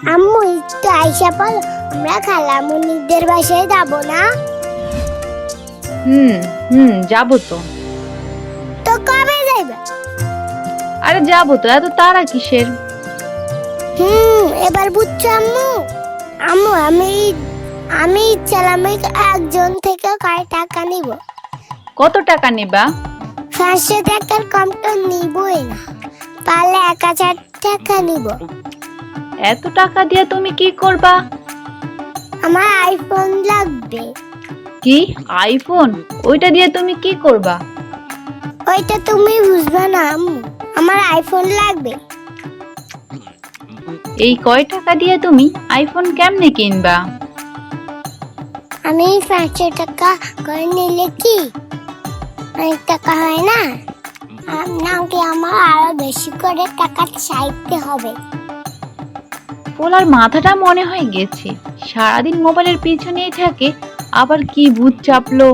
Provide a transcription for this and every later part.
আম্মু একটু আইসা পড়ো, আমরা খালামণিদের বাসায় যাবো না? হুম হুম, যাবো তো। তো কবে যাইবা? আরে যাবো তো, এত তাড়া কিসের? এবার বুঝছো আম্মু? আম্মু আমি আমি ইচ্ছালাম একজন থেকে কয় টাকা নিব? কত টাকা নিবা? 500 টাকার কম তো নিবই না, পারলে 1000 টাকা নিব। এত টাকা দিয়ে তুমি কি করবা? আমার আইফোন লাগবে। কি আইফোন? ওইটা দিয়ে তুমি কি করবা? ওইটা তুমি বুঝবে না আম্মু, আমার আইফোন লাগবে। এই কয় টাকা দিয়ে তুমি আইফোন কেমনে কিনবা? আমি 500 টাকা করে নিলে কি অনেক টাকা হয় না? নাকি আমার আরো বেশি করে টাকা চাইতে হবে? পোলার মাথাটা মনে হয় গেছে, সারাদিন মোবাইলের পিছনেই থাকে, আবার কি ভূত চাপলো।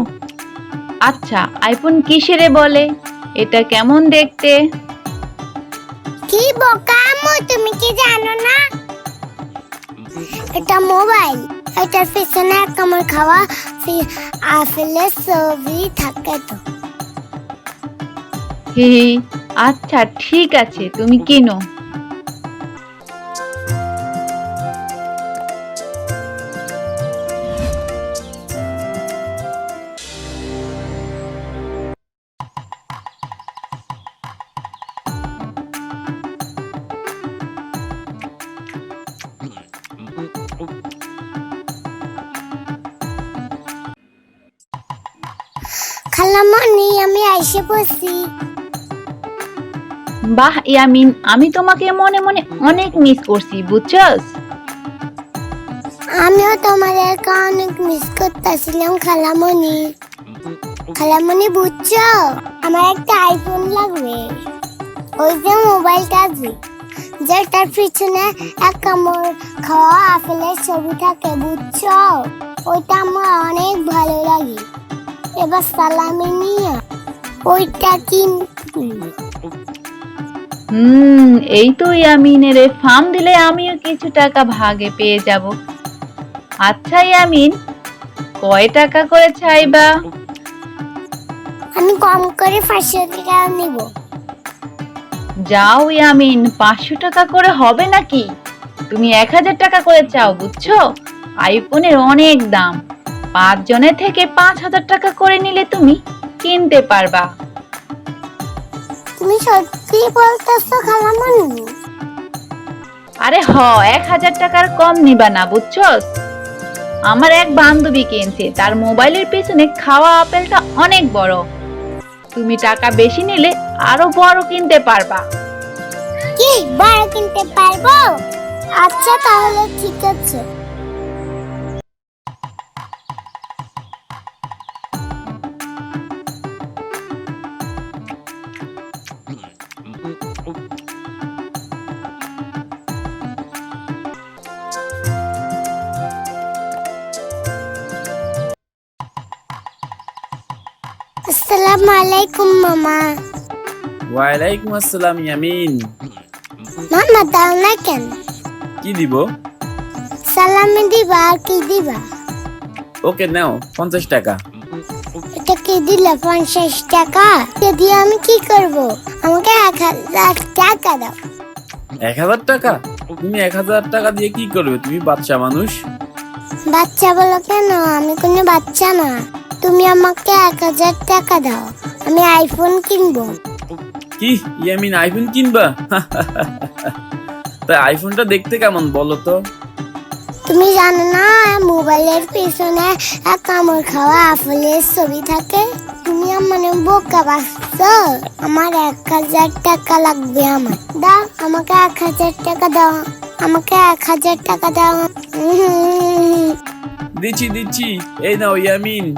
আচ্ছা, আইফোন কিসেরে বলে? এটা কেমন দেখতে? কি বোকা আম্মু, তুমি কি জানো না? এটা মোবাইল, এটার পিছনে এক কামড় খাওয়া আপেলের ছবি থাকে তো। হে, আচ্ছা ঠিক আছে, তুমি কিনো। খালামণি আমি আইসে পড়ছি। বাহ ইয়ামিন, আমি তোমাকে মনে মনে অনেক মিস করছি, বুঝছস? আমিও তোমাদেরকে অনেক মিস করতেছিলাম খালামণি। খালামণি বুঝছো, আমার একটা আইফোন লাগবে। ওই যে মোবাইলটা আছে, যেটার পিছনে এক কামড় খাওয়া আপেলের ছবি থাকে, বুঝছো? ওইটা আমার অনেক ভালো লাগে। এবার সালামি নিয়ে ওইটা কিনবো। এই তো ইয়ামিনের ফার্ম দিলে আমিও কিছু টাকা ভাগে পেয়ে যাব। আচ্ছা ইয়ামিন, কয় টাকা করে চাইবা? আমি কম করে 500 টাকা নিব। যাও ইয়ামিন, 500 টাকা করে হবে নাকি? তুমি 1000 টাকা করে চাও, বুঝছো? আইফোনের অনেক দাম, 5 জনের থেকে 5000 টাকা করে নিলে তুমি কিনতে পারবা। তুমি সত্যি বলতেছো খালামণি? আরে 1000 টাকার কম নিবা না, বুঝছস? আমার এক বান্ধবী কিনছে, তার মোবাইলের পেছনে খাওয়া আপেলটা অনেক বড়। তুমি টাকা বেশি নিলে আরো বড় কিনতে পারবা। কি বড় কিনতে পারবো? আচ্ছা তাহলে ঠিক আছে। আসসালামু আলাইকুম মামা। ওয়ালাইকুম আসসালাম ইয়ামিন। মামা দাও না কেন? কি দিব? সালামি দিবা আর কি দিবা? ওকে নাও 50 টাকা। এটা কি দিলা 50 টাকা? এটা দিয়ে আমি কি করব? আমাকে 1000 টাকা দাও। 1000 টাকা? তুমি 1000 টাকা দিয়ে কি করবে? তুমি বাচ্চা মানুষ। বাচ্চা বলো কেন? আমি কোনো বাচ্চা না। তুমি আমাকে 1000 টাকা দাও, আমি আইফোন কিনবো। কি ইয়ামিন, আইফোন কিনবা? তা আইফোনটা দেখতে কেমন বলো তো? তুমি জানো না মোবাইলের পিছনে এক কামড় খাওয়া আপেলের ছবি থাকে? তুমি আমার বোকা বাচ্চা। আমার 1000 টাকা লাগবে। আমার দাও, আমাকে 1000 টাকা দাও, আমাকে 1000 টাকা দাও। দিচ্ছি দিচ্ছি, এই নাও ইয়ামিন।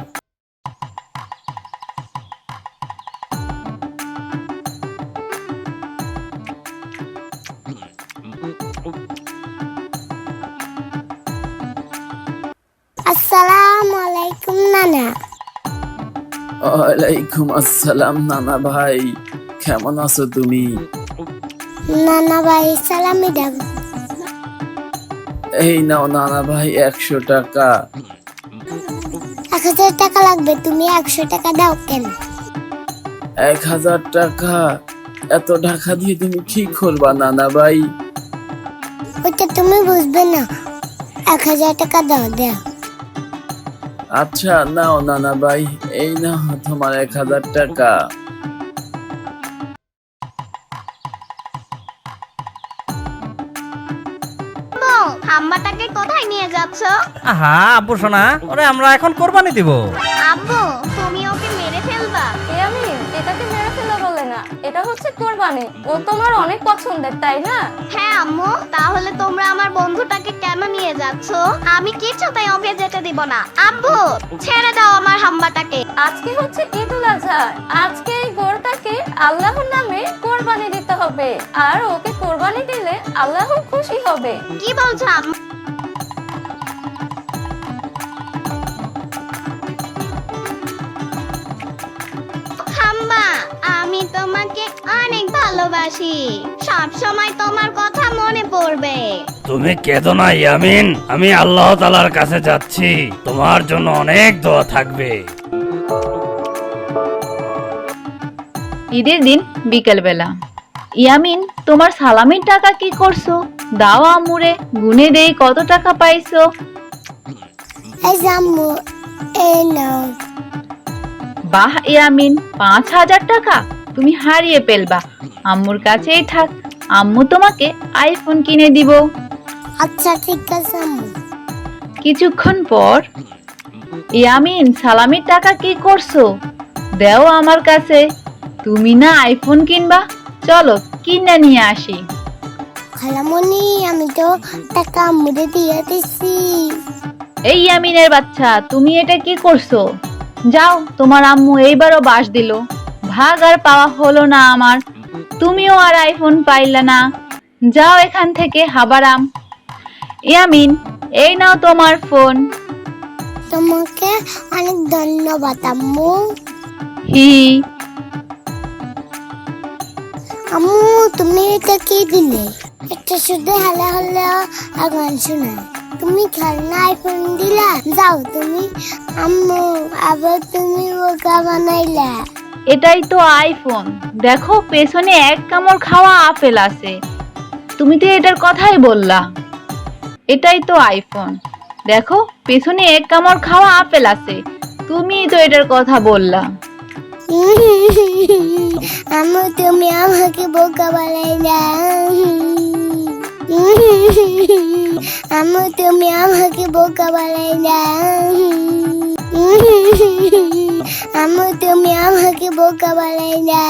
আসসালামু আলাইকুম নানা। ওয়ালাইকুম আসসালাম নানা ভাই, কেমন আছো তুমি? নানা ভাই সালামি দাও। এই নাও নানা ভাই 100 টাকা। 1000 টাকা লাগবে, তুমি 100 টাকা দাও কেন? 1000 টাকা? এত টাকা দিয়ে তুমি কি করবা নানা ভাই? ওইটা তুমি বুঝবে না, 1000 টাকা দাও দাও। আচ্ছা নাও নানা ভাই, এই নাও তোমার 1000 টাকা। হাম্মাটাকে কোথায় নিয়ে যাচ্ছ? আহা আব্বু সোনা, ওরে আমরা এখন কোরবানি দিব। আব্বু, তুমি ওকে মেরে ফেলবা? আমি এটাকে মেরে ফেলা বলে না, এটা হচ্ছে কোরবানি। ও তোমার অনেক পছন্দের, তাই না? হ্যাঁ আম্মু, তাহলে তোমরা আমার বন্ধুটাকে কেন নিয়ে যাচ্ছ? আমি কিছুতেই ওকে যেতে দিব না। আব্বু, ছেড়ে দাও আমার হাম্মাটাকে। আজকে হচ্ছে ঈদুল আজহা, আজকে এই গরুটাকে আল্লাহর নামে কোরবানি দিতে হবে, আর ওকে কোরবানি দিলে আল্লাহ খুশি হবে। কি বলছো আম্মু? হাম্মা, আমি তোমাকে অনেক ভালোবাসি, সব সময় তোমার কথা মনে পড়বে। তুমি কেঁদো না ইয়ামিন, আমি আল্লাহ তাআলার কাছে যাচ্ছি, তোমার জন্য অনেক দোয়া থাকবে। ঈদের দিন বিকেল বেলা। ইয়ামিন, তোমার সালামির টাকা কি করছো? দাও আম্মুরে, গুনে দেই কত টাকা পাইছো। এই যে আম্মু, এই নাও। বাহ ইয়ামিন, 5000 টাকা তুমি হারিয়ে ফেলবা। আম্মুর কাছেই থাক, আম্মু তোমাকে আইফোন কিনে দিব। আচ্ছা ঠিক আছে আম্মু। কিছুক্ষণ পর, ইয়ামিন, সালামির টাকা কি করছো? দেও আমার কাছে। তুমি না আইফোন কিনবা, চলো কিনে নিয়ে আসি। খালামণি, আমি তো টাকা আম্মুরে দিয়ে দিছি। এই ইয়ামিনের বাচ্চা, তুমি এটা কি করছো? যাও, তোমার আম্মু এইবারও বাস দিল, ভাগ আর পাওয়া হলো না আমার। তুমিও আর আইফোন পাইলা না, যাও এখান থেকে হাবারাম। ইয়ামিন, এই নাও তোমার ফোন। তোমাকে অনেক ধন্যবাদ আম্মু। হি। আম্মু, তুমি এটা কি দিলে? এটা শুধু হালা হলে আর গান শোনা। তুমি খেলনা আইফোন দিলা, যাও তুমি। আম্মু, আবার তুমি বোকা বানাইলা। এটাই তো আইফোন, দেখো পেছনে এক কামড় খাওয়া আপেল আছে। তুমি তো এটার কথাই বললা। এটাই তো আইফোন, দেখো পেছনে এক কামড় খাওয়া আপেল আছে। তুমি তো এটার কথা বললা। আম্মু, তুমি আমাকে বোকা বানাইলা। আম্মু, তুমি আমাকে বোকা বানাইলা। আম্মু, তুমি আমাকে বোকা বানাইলা।